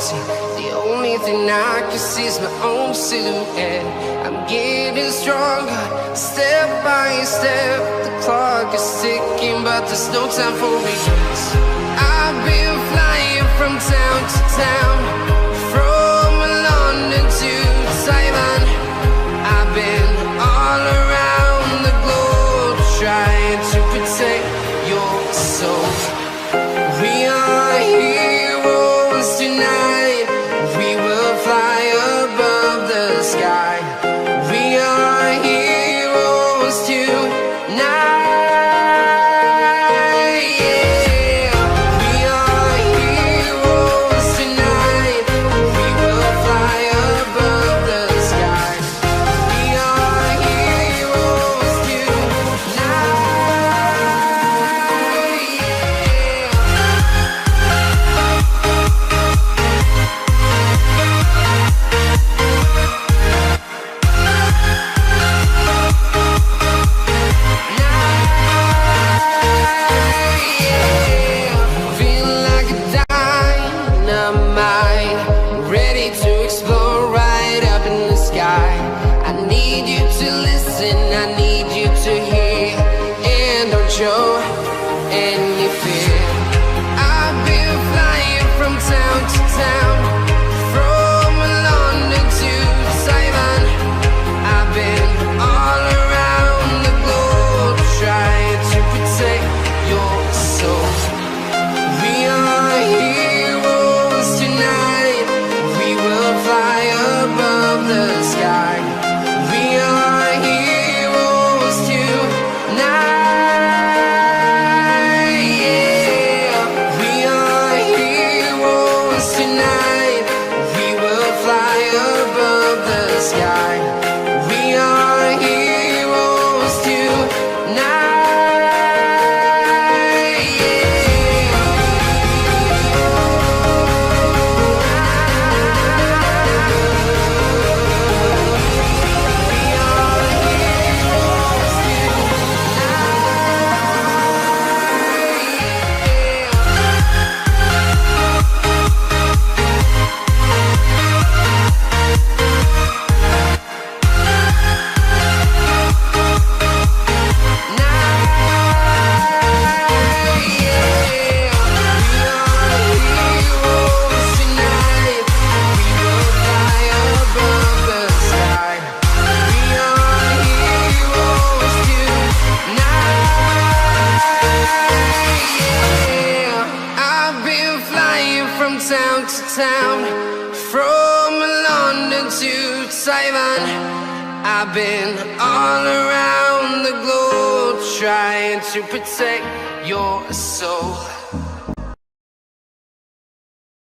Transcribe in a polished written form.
see. The only thing I can see is my own silhouette. I'm getting stronger, step by step. The clock is ticking, but there's no time for regrets. I've been flying from town to town, from London to Taiwan. I've been all around the globe, trying to protect your soul. We are heroes tonight. We will fly above the sky. We are heroes tonight. Yeah. We are heroes tonight. We will fly above the sky. We are heroes tonight. Feeling like a dynamite, ready to explode right up in the sky. I need you to listen, I need you to hear, and don't show any fear. I've been flying from town to town, from London to Taiwan. I've been all around the globe, trying to protect your soul. We are heroes tonight. We will fly above the sky. We are heroes tonight. Yeah. We are heroes tonight. We will fly above the sky. We are heroes tonight. Town to town, from London to Taiwan. I've been all around the globe, trying to protect your soul.